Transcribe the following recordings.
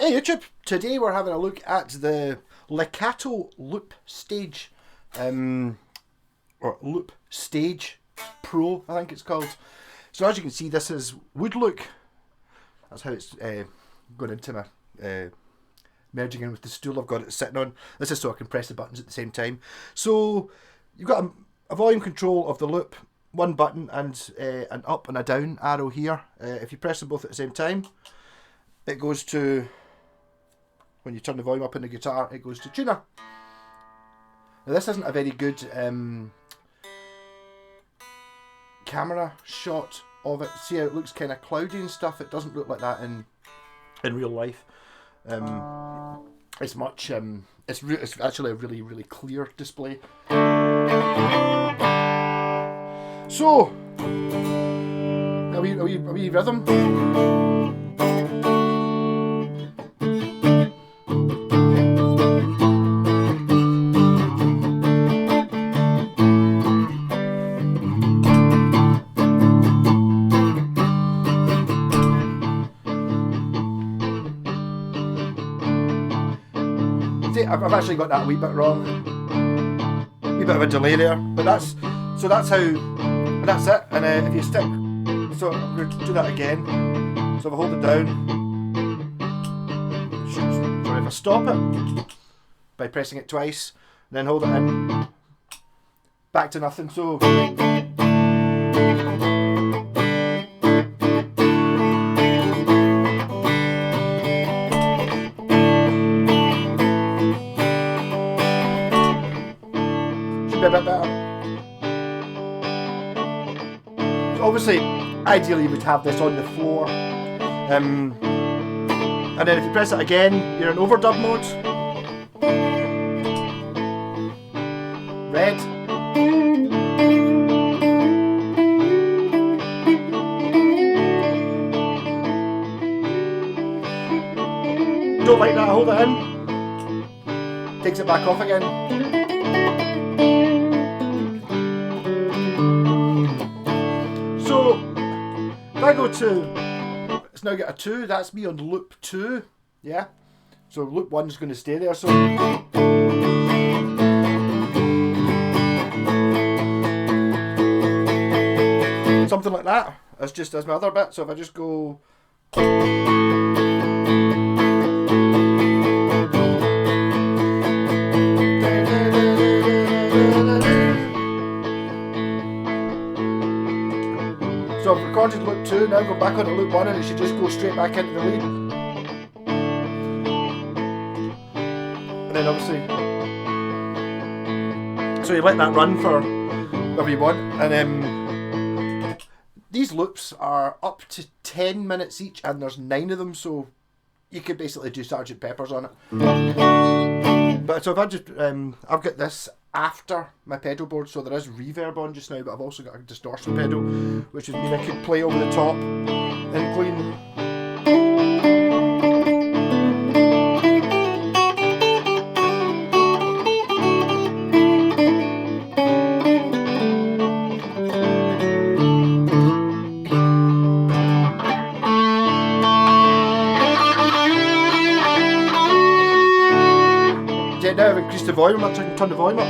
Hey YouTube, today we're having a look at the Lekato Loop Stage, or Loop Stage Pro, I think it's called. So as you can see, this is wood look. That's how it's going into my merging in with the stool I've got it sitting on. This is so I can press the buttons at the same time. So you've got a volume control of the loop, one button, and an up and a down arrow here. If you press them both at the same time, it goes to, when you turn the volume up in the guitar, it goes to tuner. Now this isn't a very good camera shot of it. See how it looks kind of cloudy and stuff? It doesn't look like that in real life. It's much, it's actually a really clear display. So, a wee rhythm. I've actually got that a wee bit wrong, a wee bit of a delay there, but that's how, and that's it. And if you stick, so I'm going to do that again. So if I hold it down, sorry, if I stop it by pressing it twice, and then hold it in, back to nothing. So a bit better. So obviously, ideally you would have this on the floor, and then if you press it again, you're in overdub mode. Red. Don't like that, hold it in. Takes it back off again. So, if I go to, it's now got a 2, that's me on loop 2, yeah? So loop 1's going to stay there, so. Something like that, as just as my other bit, so if I just go. So I've recorded loop 2, now go back onto loop 1 and it should just go straight back into the lead. And then obviously, so you let that run for whatever you want, and these loops are up to 10 minutes each and there's 9 of them, so you could basically do Sgt. Pepper's on it. But so if I just, I've got this after my pedal board, so there is reverb on just now, but I've also got a distortion pedal, which would mean I could play over the top and clean. Yeah, now I've increased the volume, I can turn the volume up.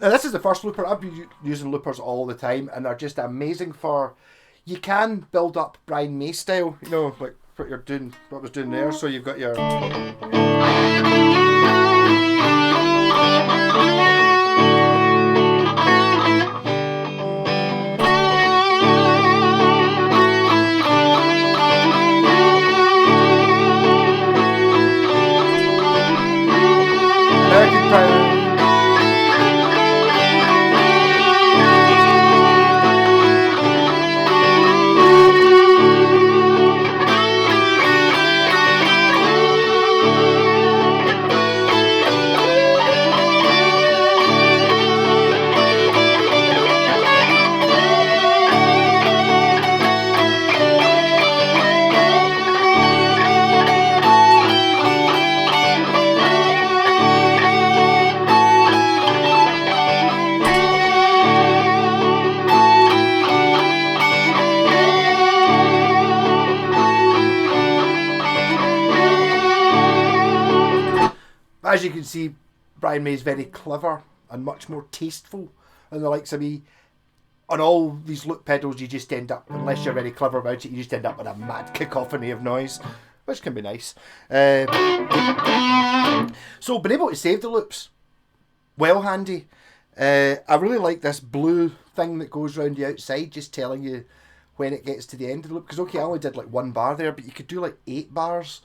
Now this is the first looper. I've been using loopers all the time and they're just amazing for, you can build up Brian May style, you know, like what you're doing, what I was doing there. So you've got your, American Power. as you can see, Brian May is very clever and much more tasteful than the likes of me. On all these loop pedals, you just end up, unless you're very clever about it, you just end up with a mad cacophony of noise, which can be nice. So being able to save the loops, well handy. I really like this blue thing that goes around the outside, just telling you when it gets to the end of the loop. Because okay, I only did like 1 bar there, but you could do like 8 bars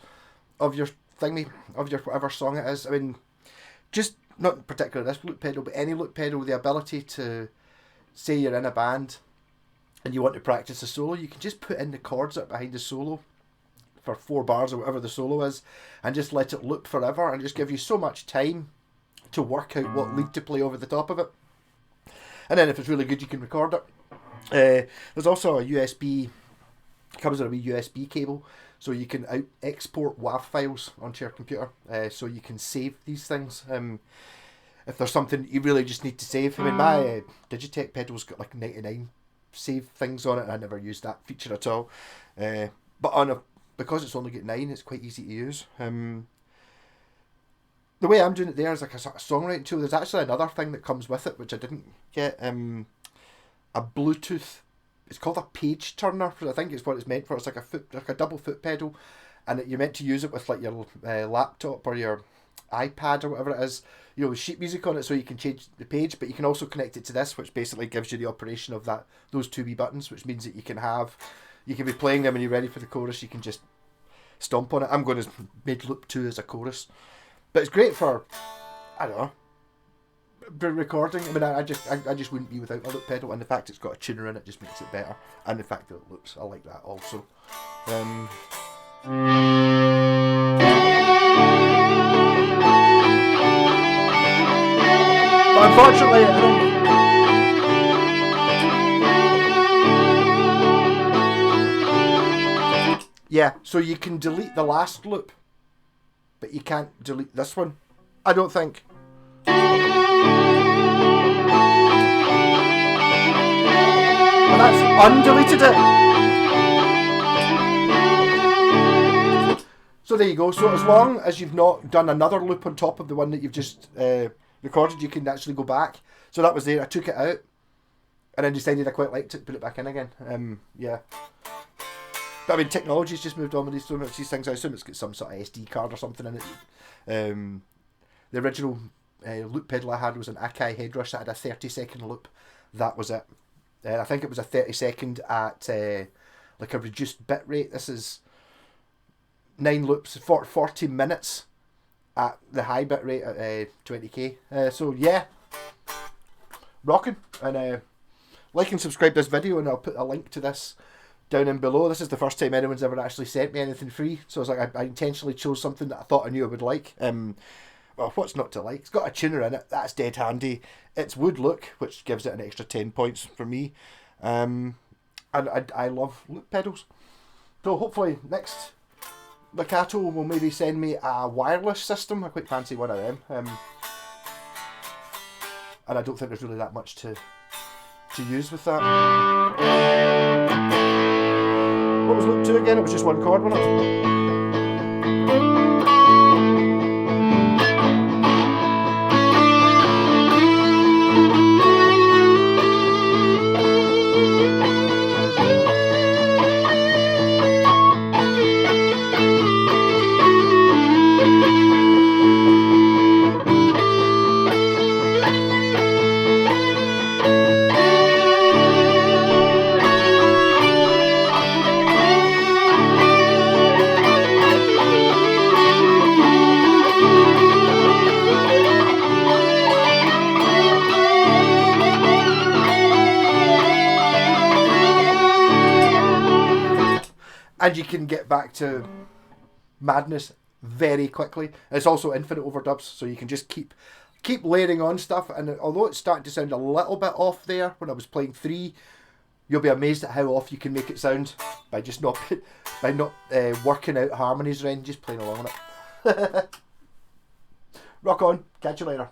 of your thingy, of your whatever song it is. I mean, just not particularly this loop pedal, but any loop pedal with the ability to, say you're in a band and you want to practice a solo, you can just put in the chords that are behind the solo for 4 bars or whatever the solo is, and just let it loop forever, and just give you so much time to work out what lead to play over the top of it. And then if it's really good, you can record it. There's also a USB, comes with a wee USB cable, so you can export WAV files onto your computer, so you can save these things. If there's something you really just need to save. I mean, my Digitech pedal's got like 99 save things on it, and I never used that feature at all. But because it's only got 9, it's quite easy to use. The way I'm doing it there is like a sort of songwriting tool. There's actually another thing that comes with it, which I didn't get. A Bluetooth. It's called a page turner. I think it's what it's meant for. It's like a double foot pedal, and you're meant to use it with like your laptop or your iPad or whatever it is, with sheet music on it, so you can change the page, but you can also connect it to this, which basically gives you the operation of those 2 wee buttons, which means that you can be playing them and you're ready for the chorus, you can just stomp on it. I'm going to mid loop 2 as a chorus, but it's great for, I don't know, recording. I mean, I just wouldn't be without a loop pedal, and the fact it's got a tuner in it just makes it better, and the fact that it loops, I like that also. But unfortunately, yeah, so you can delete the last loop, but you can't delete this one, I don't think. But that's undeleted it. So there you go. So as long as you've not done another loop on top of the one that you've just recorded, you can actually go back. So that was there. I took it out and then decided I quite liked it, put it back in again. Yeah. But I mean, technology's just moved on with these things. I assume it's got some sort of SD card or something in it. The original loop pedal I had was an Akai Headrush that had a 30-second loop. That was it. I think it was a 30-second at like a reduced bit rate. This is 9 loops for 40 minutes at the high bit rate at 20k. So yeah, rocking. And like and subscribe this video, and I'll put a link to this down in below. This is the first time anyone's ever actually sent me anything free, so it's like I intentionally chose something that I thought I knew I would like. Well, what's not to like? It's got a tuner in it, that's dead handy. It's wood look, which gives it an extra 10 points for me. And I love loop pedals. So hopefully next Lekato will maybe send me a wireless system. I quite fancy one of them. And I don't think there's really that much to use with that. What was loop 2 again? It was just 1 chord, wasn't it? And you can get back to madness very quickly. And it's also infinite overdubs, so you can just keep layering on stuff. And although it's starting to sound a little bit off there when I was playing 3, you'll be amazed at how off you can make it sound by just not working out harmonies or anything, just playing along with it. Rock on, catch you later.